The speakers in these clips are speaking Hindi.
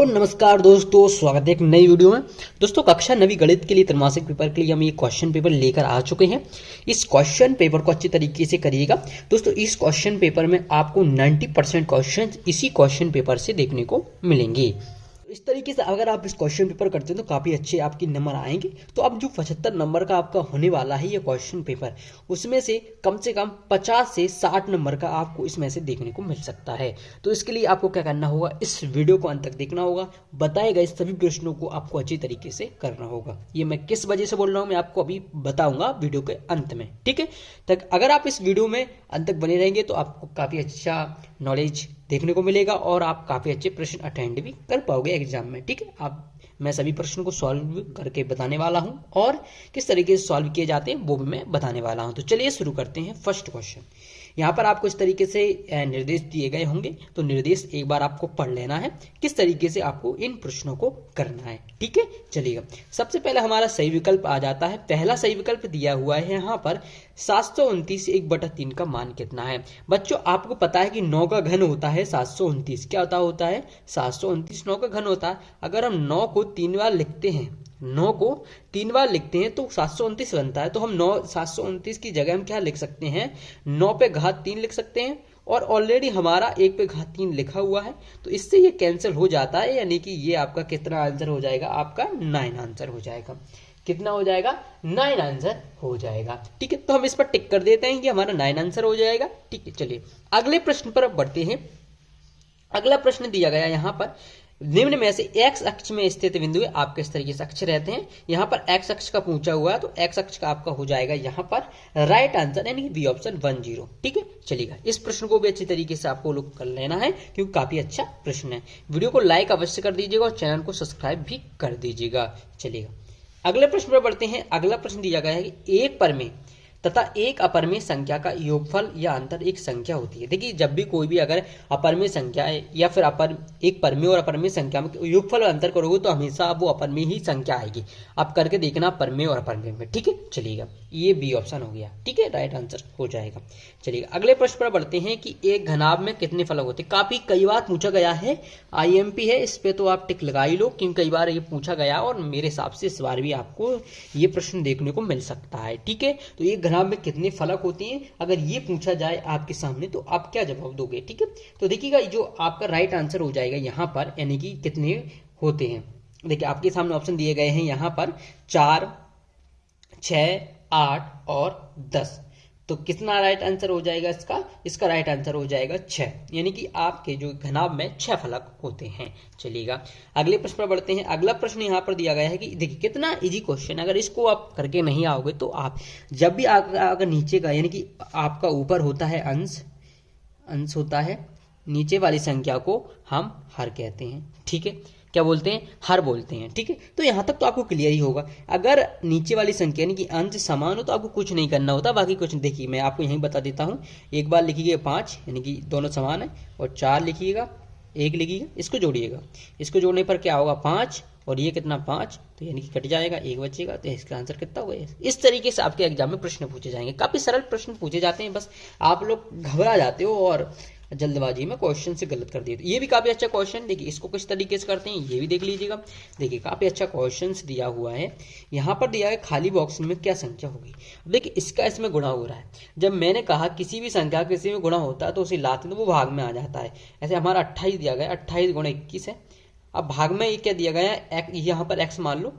हेलो नमस्कार दोस्तों, स्वागत है एक नई वीडियो में। दोस्तों कक्षा 9वीं गणित के लिए त्रैमासिक पेपर के लिए हम ये क्वेश्चन पेपर लेकर आ चुके हैं। इस क्वेश्चन पेपर को अच्छी तरीके से करिएगा दोस्तों। इस क्वेश्चन पेपर में आपको 90% क्वेश्चन इसी क्वेश्चन पेपर से देखने को मिलेंगे। इस तरीके से अगर आप इस क्वेश्चन पेपर करते हैं तो काफ़ी अच्छे आपके नंबर आएंगे। तो अब जो 75 नंबर का आपका होने वाला है ये क्वेश्चन पेपर, उसमें से कम 50 से 60 नंबर का आपको इसमें से देखने को मिल सकता है। तो इसके लिए आपको क्या करना होगा, इस वीडियो को अंत तक देखना होगा। बताए गए सभी प्रश्नों को आपको अच्छी तरीके से करना होगा। ये मैं किस वजह से बोल रहा हूँ मैं आपको अभी बताऊंगा वीडियो के अंत में, ठीक है। तक अगर आप इस वीडियो में अंत तक बने रहेंगे तो आपको काफ़ी अच्छा नॉलेज देखने को मिलेगा और आप काफ़ी अच्छे प्रश्न अटेंड भी कर पाओगे एग्जाम में, ठीक है। मैं सभी प्रश्नों को सॉल्व करके बताने वाला हूं और किस तरीके से सॉल्व किए जाते हैं वो भी मैं बताने वाला हूं। तो चलिए शुरू करते हैं। फर्स्ट क्वेश्चन, यहाँ पर आपको इस तरीके से निर्देश दिए गए होंगे, तो निर्देश एक बार आपको पढ़ लेना है किस तरीके से आपको इन प्रश्नों को करना है, ठीक है। चलिएगा, सबसे पहले हमारा सही विकल्प आ जाता है। पहला सही विकल्प दिया हुआ है यहाँ पर 729 1/3 का मान कितना है। बच्चों आपको पता है कि 9 का घन होता है 729। क्या होता है 729 9 का घन होता है। अगर हम 9 को 3 बार लिखते हैं, 9 को 3 बार लिखते हैं तो 729 बनता है। तो हम 729 की जगह हम क्या लिख सकते हैं, 9 पे घात 3 लिख सकते हैं और ऑलरेडी हमारा 1 पे घात 3 लिखा हुआ है, तो इससे ये कैंसिल हो जाता है। यानी कि ये आपका कितना आंसर हो जाएगा, आपका 9 आंसर हो जाएगा। कितना हो जाएगा, 9 आंसर हो जाएगा, ठीक है। तो हम इस पर टिक कर देते हैं कि हमारा 9 आंसर हो जाएगा, ठीक है। चलिए अगले प्रश्न पर बढ़ते हैं। अगला प्रश्न दिया गया यहाँ पर, निम्न में से एक्स अक्ष में स्थित बिंदु आपके इस तरीके से अक्ष रहते हैं। यहाँ पर एक्स अक्ष का पूछा हुआ है तो एक्स अक्ष का आपका हो जाएगा यहाँ पर राइट आंसर, यानी बी ऑप्शन 10, ठीक है। चलिएगा, इस प्रश्न को भी अच्छी तरीके से आपको लोग कर लेना है क्योंकि काफी अच्छा प्रश्न है। वीडियो को लाइक अवश्य कर दीजिएगा और चैनल को सब्सक्राइब भी कर दीजिएगा। चलिएगा अगले प्रश्न पर बढ़ते हैं। अगला प्रश्न दिया गया है कि एक परमेय तथा एक अपरमेय संख्या का योगफल या अंतर एक संख्या होती है। देखिए जब भी कोई भी अगर अपरमेय संख्या है या फिर एक परमेय और अपरमेय संख्या में योगफल और अंतर करोगे तो हमेशा वो अपरमेय ही संख्या आएगी। आप करके देखना परमेय और अपरमेय में, ठीक है। चलिएगा, ये बी ऑप्शन हो गया, ठीक है, राइट आंसर हो जाएगा। चलिएगा अगले प्रश्न पर बढ़ते हैं कि एक घनाभ में कितने फलक होते हैं। काफी कई बार पूछा गया है, IMP है, इस पे तो आप टिक लगा ही लो क्योंकि कई बार ये पूछा गया और मेरे हिसाब से इस बार भी आपको ये प्रश्न देखने को मिल सकता है, ठीक है। तो ये घनाभ में कितने फलक होते हैं, अगर ये पूछा जाए आपके सामने तो आप क्या जवाब दोगे, ठीक है। तो देखिएगा जो आपका राइट आंसर हो जाएगा यहाँ पर, यानी कि कितने होते हैं। देखिए आपके सामने ऑप्शन दिए गए हैं यहाँ पर 4, 6, 8 और 10। तो कितना राइट आंसर हो जाएगा इसका राइट आंसर हो जाएगा 6, यानी कि आपके जो घनाभ में 6 फलक होते हैं। चलिएगा अगले प्रश्न पर बढ़ते हैं। अगला प्रश्न यहाँ पर दिया गया है कि देखिए कितना इजी क्वेश्चन, अगर इसको आप करके नहीं आओगे तो आप जब भी अगर नीचे का, यानी कि आपका ऊपर होता है अंश होता है, नीचे वाली संख्या को हम हर कहते हैं, ठीक है। क्या बोलते हैं, हर बोलते हैं, ठीक है। तो यहाँ तक तो आपको क्लियर ही होगा। अगर नीचे वाली संख्या यानी कि अंश समान हो तो आपको कुछ नहीं करना होता, बाकी कुछ। देखिए मैं आपको यहीं बता देता हूँ। एक बार लिखिएगा 5, यानी कि दोनों समान है, और 4 लिखिएगा, 1 लिखिएगा, इसको जोड़िएगा। इसको जोड़ने पर क्या होगा 5 और ये कितना 5, तो यानी कि कट जाएगा, 1 बचेगा, तो इसका आंसर कितना होगा। इस तरीके से आपके एग्जाम में प्रश्न पूछे जाएंगे। काफी सरल प्रश्न पूछे जाते हैं, बस आप लोग घबरा जाते हो और जल्दबाजी में क्वेश्चन से गलत कर दिए। तो ये भी काफी अच्छा क्वेश्चन, देखिए इसको किस तरीके से करते हैं ये भी देख लीजिएगा। देखिए काफी अच्छा क्वेश्चन दिया हुआ है। यहाँ पर दिया है खाली बॉक्स में क्या संख्या होगी। देखिए इसका इसमें गुणा हो रहा है। जब मैंने कहा किसी भी संख्या किसी में गुणा होता है तो उसे लाते तो वो भाग में आ जाता है। ऐसे हमारा 28 दिया गया, 28 गुणा 21 है। अब भाग में ये क्या दिया गया है, यहाँ पर x मान लो,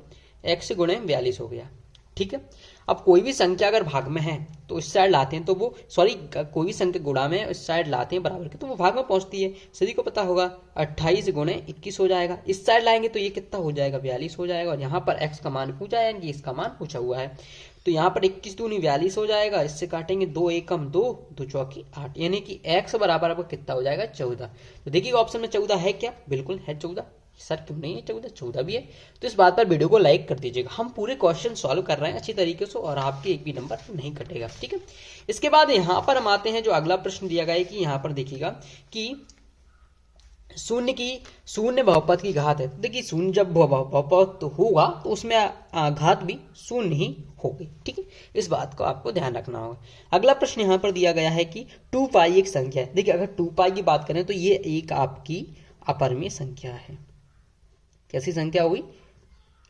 x गुणे 42 हो गया, ठीक है। अब कोई भी संख्या अगर भाग में है तो इस साइड लाते हैं तो वो, सॉरी, कोई भी संख्या गुणा में इस साइड लाते हैं बराबर के तो वो भाग में पहुंचती है। सभी को पता होगा 28 गुणे 21 हो जाएगा। इस साइड लाएंगे तो ये कितना हो जाएगा, 42 हो जाएगा। और यहाँ पर x का मान पूछा है, यानी इसका मान पूछा हुआ है। तो यहाँ पर 21 दूनी 42 हो जाएगा। इससे काटेंगे 2 एकम 2, 2 चौकी 8, यानी कि x बराबर आपको कितना हो जाएगा 14। तो देखिए ऑप्शन में 14 है क्या, बिल्कुल है 14। सर क्यों नहीं है 14 भी है। तो इस बात पर वीडियो को लाइक कर दीजिएगा। हम पूरे क्वेश्चन सॉल्व कर रहे हैं अच्छी तरीके से और आपके एक भी नंबर नहीं कटेगा, ठीक है। इसके बाद यहाँ पर हम आते हैं, जो अगला प्रश्न दिया गया है कि यहाँ पर देखिएगा कि शून्य बहुपद की घात है। देखिए शून्य जब बहुपद तो होगा तो उसमें घात भी शून्य ही होगी, ठीक है। इस बात को आपको ध्यान रखना होगा। अगला प्रश्न यहाँ पर दिया गया है कि 2π एक संख्या है। देखिए अगर 2π की बात करें तो ये एक आपकी अपरमेय संख्या है, कैसी संख्या होगी?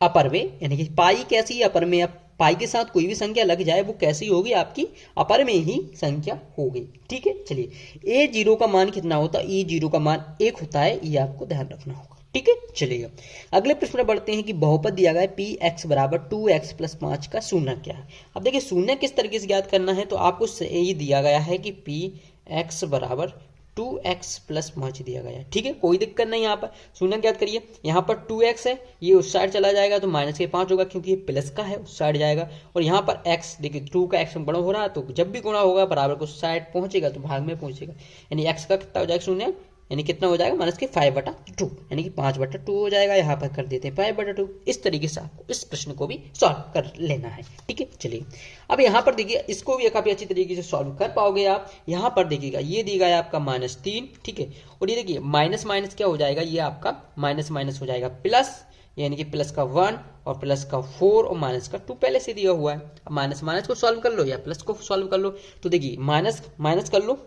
अपर में, यानी कि पाई कैसी अपर में, अब पाई के साथ कोई भी संख्या लग जाए वो कैसी होगी? आपकी अपर में ही संख्या होगी। ठीक है, चलिए ए जीरो का मान कितना होता है? ए जीरो का मान 1 होता है, ये आपको ध्यान रखना होगा। ठीक है, चलिए अगले प्रश्न में बढ़ते हैं कि बहुपद दिया गया है पी एक्स बराबर 2x प्लस 5 का शून्य क्या है। अब देखिए शून्य किस तरीके से ज्ञात करना है, तो आपको ये दिया गया है कि पी एक्स बराबर 2x प्लस 5 दिया गया है। ठीक है, कोई दिक्कत नहीं। यहाँ पर शून्य ज्ञात करिए, यहाँ पर 2x है, ये उस साइड चला जाएगा तो माइनस के 5 होगा क्योंकि ये प्लस का है, उस साइड जाएगा। और यहाँ पर x देखिए 2 का x में बड़ा हो रहा है, तो जब भी गुणा होगा बराबर को साइड पहुंचेगा तो भाग में पहुंचेगा, यानी x का कितना हो जाएगा? शून्य, यानी कितना हो जाएगा? माइनस के 5/2, यानी कि 5/2 हो जाएगा। यहाँ पर कर देते हैं 5/2। इस तरीके से आपको इस प्रश्न को भी सॉल्व कर लेना है। ठीक है, चलिए अब यहाँ पर देखिए इसको भी काफी अच्छी तरीके से सॉल्व कर पाओगे आप। यहाँ पर देखिएगा ये दिया है आपका -3, ठीक है, और ये देखिए माइनस माइनस क्या हो जाएगा? ये आपका माइनस माइनस हो जाएगा प्लस, यानी कि प्लस का 1 और प्लस का 4 और माइनस का 2 पहले से दिया हुआ है। अब माइनस माइनस को सॉल्व कर लो या प्लस को सॉल्व कर लो, तो देखिए माइनस माइनस कर लो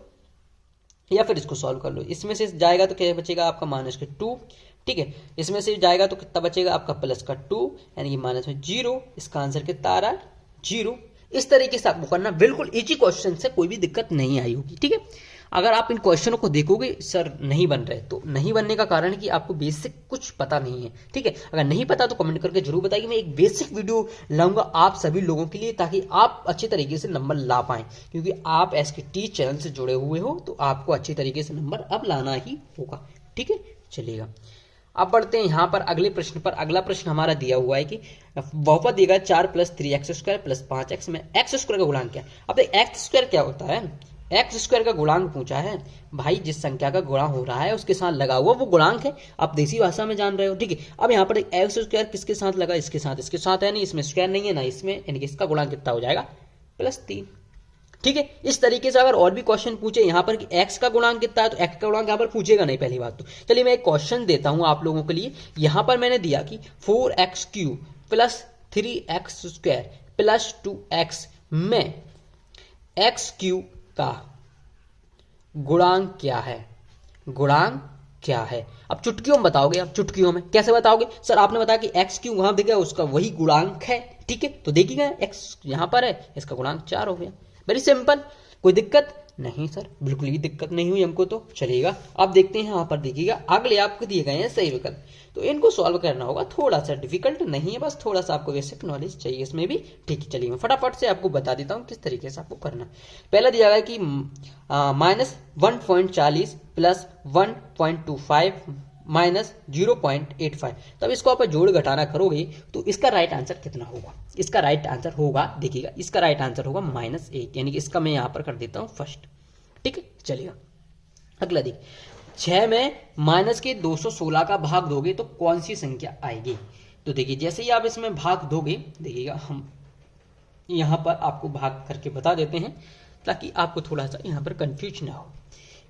या फिर इसको सॉल्व कर लो। इसमें से जाएगा तो क्या बचेगा आपका? -2। ठीक है, इसमें से जाएगा तो कितना बचेगा आपका? प्लस का 2, यानी कि माइनस में 0। इसका आंसर कितना आ रहा है? 0। इस तरीके से आपको करना, बिल्कुल इजी क्वेश्चन से, कोई भी दिक्कत नहीं आई होगी। ठीक है, अगर आप इन क्वेश्चनों को देखोगे सर नहीं बन रहे, तो नहीं बनने का कारण है कि आपको बेसिक कुछ पता नहीं है। ठीक है, अगर नहीं पता तो कमेंट करके जरूर बताइए। मैं एक बेसिक वीडियो लाऊंगा आप सभी लोगों के लिए, ताकि आप अच्छे तरीके से नंबर ला पाएं, क्योंकि आप SKT चैनल से जुड़े हुए हो तो आपको अच्छी तरीके से नंबर अब लाना ही होगा। ठीक है, चलिएगा अब बढ़ते हैं यहाँ पर अगले प्रश्न पर। अगला प्रश्न हमारा दिया हुआ है कि बहुपद दिया गया 4 + 3x² + 5x में x² का गुणांक क्या है। अब x² क्या होता है? x² का गुणांक पूछा है भाई, जिस संख्या का गुणा हो रहा है उसके साथ लगा हुआ वो गुणांक है। आप देसी भाषा में जान रहे हो। ठीक है, अब यहाँ पर x² किसके साथ लगा? इसके साथ, इसके साथ है नहीं, इसमें स्क्वायर नहीं है ना इसमें, यानी कि इसका गुणांक कितना हो जाएगा? +3। ठीक है, इस तरीके से अगर और भी क्वेश्चन पूछे यहाँ पर कि x का गुणांक कितना है, तो x का गुणांक यहाँ पर पूछेगा नहीं पहली बात तो। चलिए मैं एक क्वेश्चन देता हूँ आप लोगों के लिए। यहाँ पर मैंने दिया कि 4x³ + 3x² + 2x में x³ का गुणांक क्या है? गुणांक क्या है? अब चुटकियों में बताओगे। अब चुटकियों में कैसे बताओगे? सर आपने बताया कि x³ वहां दिख गया, उसका वही गुणांक है। ठीक है, तो देखिएगा x यहां पर है, इसका गुणांक 4 हो गया। वेरी सिंपल, कोई दिक्कत नहीं सर, बिल्कुल ही दिक्कत नहीं हुई हमको तो। चलिएगा अब देखते हैं यहाँ पर देखिएगा अगले आपको दिए गए हैं सही विकल्प, तो इनको सॉल्व करना होगा। थोड़ा सा डिफिकल्ट नहीं है, बस थोड़ा सा आपको बेसिक नॉलेज चाहिए इसमें भी। ठीक है, चलिए मैं फटाफट से आपको बता देता हूँ किस तरीके से आपको करना। पहला दिया गया कि -1.40 + 1.25 -0.85। तब इसको आप जोड़ घटाना करोगे तो इसका राइट आंसर कितना होगा? इसका राइट आंसर होगा, देखिएगा इसका राइट आंसर होगा -1, यानी कि इसका मैं यहाँ पर कर देता हूँ फर्स्ट। ठीक है, चलिएगा अगला देखिए 6 में माइनस के 216 का भाग दोगे तो कौन सी संख्या आएगी? तो देखिए जैसे ही आप इसमें भाग दोगे, देखिएगा हम यहाँ पर आपको भाग करके बता देते हैं ताकि आपको थोड़ा सा यहाँ पर कंफ्यूज ना हो।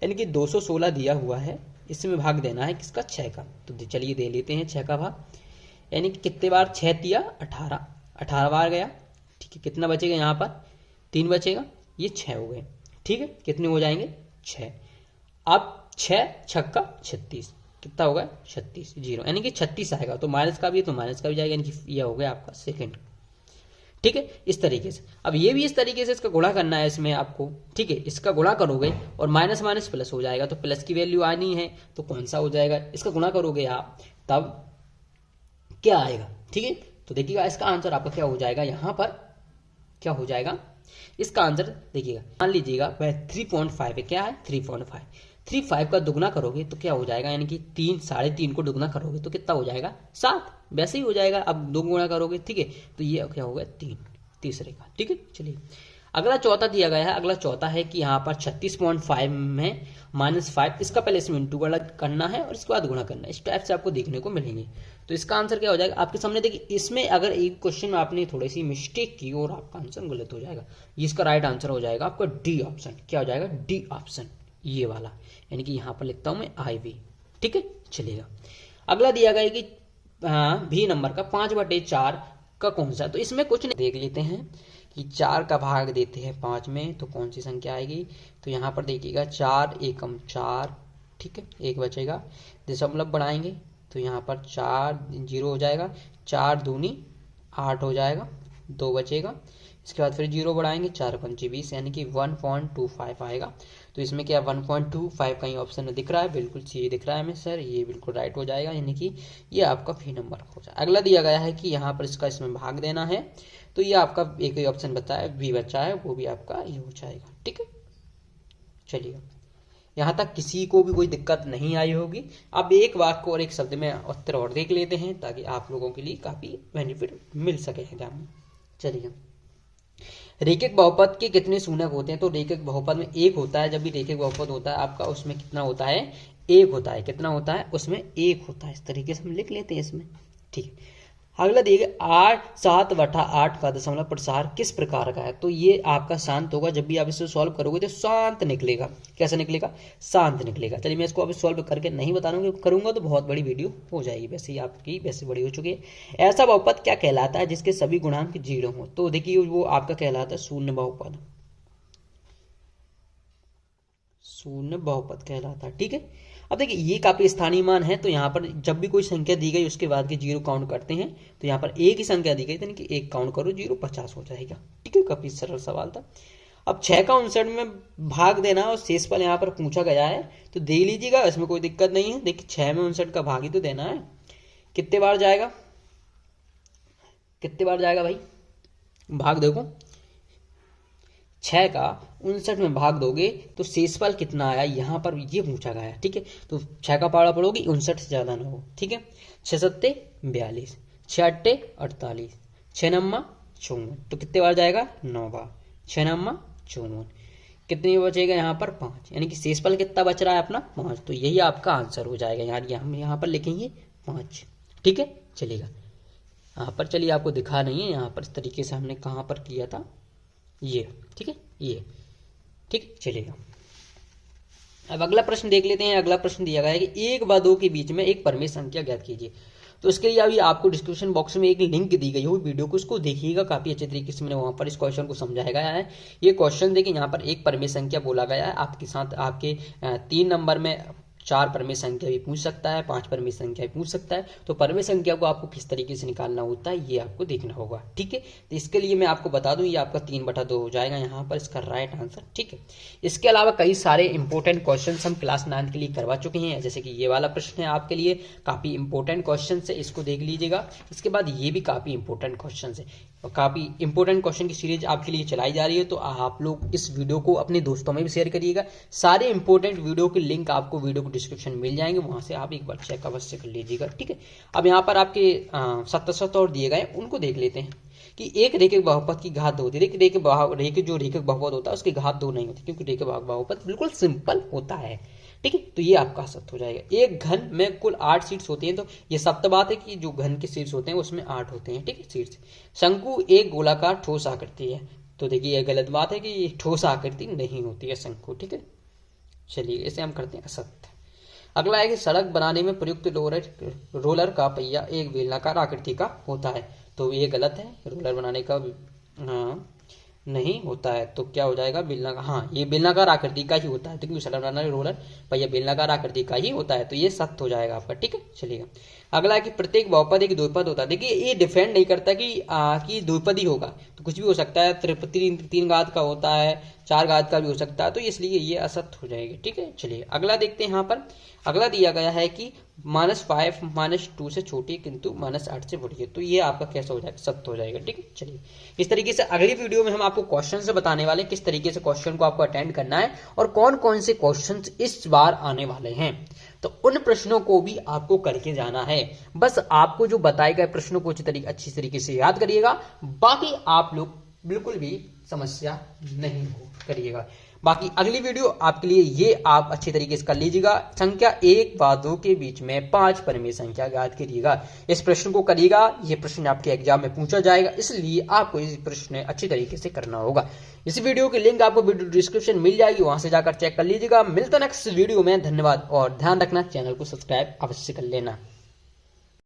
यानी कि 216 दिया हुआ है, इसमें भाग देना है किसका? 6 का। तो चलिए दे लेते हैं 6 का भाग, यानी कि कितने बार 6 दिया? 18 बार गया। ठीक है, कितना बचेगा यहाँ पर? 3 बचेगा, ये 6 हो गए। ठीक है, कितने हो जाएंगे? 6। अब 6 छक्का 36, कितना होगा? 36, 0, यानी कि 36 आएगा। तो माइनस का भी है तो माइनस का भी जाएगा, यानी कि यह हो गया आपका सेकंड। ठीक है, इस तरीके से। अब ये भी इस तरीके से इसका गुणा करना है इसमें आपको। ठीक है, इसका गुणा करोगे और माइनस माइनस प्लस हो जाएगा, तो प्लस की वैल्यू आनी है तो कौन सा हो जाएगा? इसका गुणा करोगे आप तब क्या आएगा? ठीक है, तो देखिएगा इसका आंसर आपका क्या हो जाएगा? यहाँ पर क्या हो जाएगा इसका आंसर? देखिएगा मान लीजिएगा वह 3.5 है। क्या है? 3.5। 3.5 का दुगना करोगे तो क्या हो जाएगा? यानी कि 3 3.5 को दुगना करोगे तो कितना हो जाएगा? 7। वैसे ही हो जाएगा। अब दो गुणा करोगे, ठीक है, तो ये क्या हो गया? 3, तीसरे का। ठीक है, चलिए अगला चौथा दिया गया है। अगला चौथा है कि यहाँ पर 36.5 में -5, इसका पहले इसमें इंटू करना है और इसके बाद गुणा करना है। इस टाइप से आपको देखने को मिलेंगे। तो इसका आंसर क्या हो जाएगा आपके सामने? देखिए इसमें अगर एक क्वेश्चन में आपने थोड़ी सी मिस्टेक की और आपका आंसर गलत हो जाएगा। इसका राइट आंसर हो जाएगा आपका डी ऑप्शन। क्या हो जाएगा? डी ऑप्शन, ये वाला, यानी कि यहाँ पर लिखता हूँ मैं IV। ठीक है, चलिएगा अगला दिया गया कि भी नंबर का 5/4 का कौन सा? तो इसमें कुछ नहीं, देख लेते हैं कि 4 का भाग देते हैं 5 में तो कौन सी संख्या आएगी। तो यहाँ पर देखिएगा 4 एकम 4, ठीक है, 1 बचेगा, दशमलव बढ़ाएंगे तो यहाँ पर 4 जीरो हो जाएगा, 4 दूनी 8 हो जाएगा, 2 बचेगा। इसके बाद फिर जीरो बढ़ाएंगे, 4 पंचे 20 यानी कि 1.25 आएगा। तो इसमें क्या 1.25 का ही ऑप्शन दिख रहा है, बिल्कुल सही दिख रहा है हमें सर, ये बिल्कुल राइट हो जाएगा, यानी कि ये आपका फी नंबर हो जाएगा। अगला दिया गया है कि यहाँ पर इसका इसमें भाग देना है, तो ये आपका एक ही ऑप्शन बचा है, बी बचा है, वो भी आपका ये हो जाएगा। ठीक है, चलिए यहाँ तक किसी को भी कोई दिक्कत नहीं आई होगी। अब एक वाक्य और एक शब्द में उत्तर और देख लेते हैं ताकि आप लोगों के लिए काफी बेनिफिट मिल सके एग्जाम में। चलिए, रेखिक बहुपद के कितने शून्यक होते हैं? तो रेखिक बहुपद में एक होता है, जब भी रेखिक बहुपद होता है आपका उसमें कितना होता है, एक होता है। कितना होता है? उसमें एक होता है। इस तरीके से हम लिख लेते हैं इसमें। ठीक है, अगला देखिए 7/8 का दशमलव प्रसार किस प्रकार का है? तो ये आपका शांत होगा, जब भी आप इसे सॉल्व करोगे तो शांत निकलेगा। कैसा निकलेगा? शांत निकलेगा। चलिए मैं इसको अभी सॉल्व करके नहीं बता रहा हूँ, करूंगा तो बहुत बड़ी वीडियो हो जाएगी, वैसे ही आपकी वैसे बड़ी हो चुकी है। ऐसा बहुपद क्या कहलाता है जिसके सभी गुणांक 0 हो? तो देखिए वो आपका कहलाता है शून्य बहुपद। शून्य बहुपद कहलाता है। ठीक है, अब देखिए ये काफी स्थानीय मान है, तो यहाँ पर जब भी कोई संख्या दी गई उसके बाद के 0 काउंट करते हैं। तो यहाँ पर एक ही संख्या दी गई, यानी कि 1 काउंट करो, 0 50 हो जाएगा। ठीक है, काफी सरल सवाल था। अब 6 का 59 में भाग देना और शेषफल यहाँ पर पूछा गया है, तो दे लीजिएगा, इसमें कोई दिक्कत नहीं है। देखिए 6 में 59 का भाग ही तो देना है। कितने बार जाएगा, कितने बार जाएगा भाई? भाग देखो, 6 का 59 में भाग दोगे तो शेषफल कितना आया, यहाँ पर ये पूछा गया है। ठीक है, तो 6 का पारा पड़ोगी, 59 से ज्यादा ना हो। ठीक है, 6 सत्ते 42, 6 अट्टे 48, 6 नम्मा 54, तो कितने बार जाएगा? 9 बार। 6 नम्मा 54, कितने बचेगा यहाँ पर? 5, यानी कि शेषफल कितना बच रहा है अपना? 5। तो यही आपका आंसर हो जाएगा यार, हम यहाँ पर लिखेंगे 5। ठीक है, चलेगा। यहाँ पर चलिए आपको दिखा नहीं है, यहाँ पर इस तरीके से हमने कहाँ पर किया था ये। ठीक है, ये ठीक चलेगा। अब अगला प्रश्न देख लेते हैं। अगला प्रश्न दिया गया है कि 1 व 2 के बीच में एक परमेय संख्या ज्ञात कीजिए। तो इसके लिए अभी आपको डिस्क्रिप्शन बॉक्स में एक लिंक दी गई हो वीडियो को, उसको देखिएगा, काफी अच्छे तरीके से मैंने वहां पर इस क्वेश्चन को समझाया गया है। ये क्वेश्चन देखिए, यहाँ पर एक परमेय संख्या बोला गया है, आपके साथ आपके 3 नंबर में 4 परमेय संख्या भी पूछ सकता है, 5 परमेय संख्या भी पूछ सकता है। तो परमेय संख्या को आपको किस तरीके से निकालना होता है ये आपको देखना होगा। ठीक है, तो इसके लिए मैं आपको बता दूं, ये आपका 3/2 हो जाएगा यहाँ पर इसका राइट आंसर। ठीक है, इसके अलावा कई सारे इंपॉर्टेंट क्वेश्चन हम क्लास 9 के लिए करवा चुके हैं, जैसे कि ये वाला प्रश्न है आपके लिए काफी इंपॉर्टेंट क्वेश्चन है, इसको देख लीजिएगा। इसके बाद ये भी काफी इंपॉर्टेंट क्वेश्चन है, और काफी इंपॉर्टेंट क्वेश्चन की सीरीज आपके लिए चलाई जा रही है। तो आप लोग इस वीडियो को अपने दोस्तों में भी शेयर करिएगा। सारे इंपॉर्टेंट वीडियो के लिंक आपको वीडियो को डिस्क्रिप्शन मिल जाएंगे, वहां से आप एक बार चेक अवश्य कर लीजिएगा। ठीक है, अब यहाँ पर आपके 7 और दिए गए, उनको देख लेते हैं कि एक रेखिक बहुपद की घात 2 होती है। रेखिक जो रेखिक बहुपद होता है उसकी घात 2 नहीं होती, क्योंकि रेखिक बहुपद बिल्कुल सिंपल होता है। ठीक है, तो ये आपका सत्य हो जाएगा। एक घन में कुल 8 सीट्स होती हैं, तो ये सत्य बात है कि जो घन के सीट्स होते हैं उसमें 8 होते हैं। ठीक है, सीट्स। शंकु एक गोलाकार ठोस आकृति है, तो देखिए ये गलत बात है कि ये ठोस आकृति नहीं होती है शंकु। ठीक है, चलिए इसे हम करते हैं असत्य। अगला है कि सड़क बनाने में प्रयुक्त रोलर का पहिया एक बेलनाकार आकृति का होता है, तो ये गलत है। रोलर बनाने का नहीं होता है, तो क्या हो जाएगा? बेलनाकार। हाँ, ये बेलनाकार आकृति का ही होता है, तो क्योंकि सड़क बनाने रोलर पहिया बेलनाकार आकृति का ही होता है, तो ये सत्य हो जाएगा आपका। ठीक है, चलिएगा। अगला है कि प्रत्येक बहुपद एक द्विपद होता है। देखिए ये डिफेंड नहीं करता कि द्विपद ही होगा, तो कुछ भी हो सकता है। 3 घात का होता है, 4 घात का भी हो सकता है, तो इसलिए ये असत्य हो जाएगी। ठीक है, चलिए अगला देखते हैं। यहाँ पर अगला दिया गया है कि -5 -2 से छोटी किंतु -8 से बड़ी है, तो ये आपका कैसा हो जाएगा? सत्य हो जाएगा। ठीक है, चलिए इस तरीके से अगली वीडियो में हम आपको क्वेश्चन से बताने वाले किस तरीके से क्वेश्चन को आपको अटेंड करना है और कौन कौन से क्वेश्चन इस बार आने वाले हैं, तो उन प्रश्नों को भी आपको करके जाना है। बस आपको जो बताए गए प्रश्नों को अच्छी तरीके से याद करिएगा, बाकी आप लोग बिल्कुल भी समस्या नहीं हो करिएगा। बाकी अगली वीडियो आपके लिए ये आप अच्छी तरीके से कर लीजिएगा। संख्या 1 व 2 के बीच में 5 परमेय संख्या याद करिएगा। इस प्रश्न को करिएगा, ये प्रश्न आपके एग्जाम में पूछा जाएगा, इसलिए आपको इस प्रश्न अच्छी तरीके से करना होगा। इस वीडियो की लिंक आपको वीडियो डिस्क्रिप्शन मिल जाएगी, वहां से जाकर चेक कर लीजिएगा। मिलता नेक्स्ट वीडियो में, धन्यवाद और ध्यान रखना चैनल को सब्सक्राइब अवश्य कर लेना।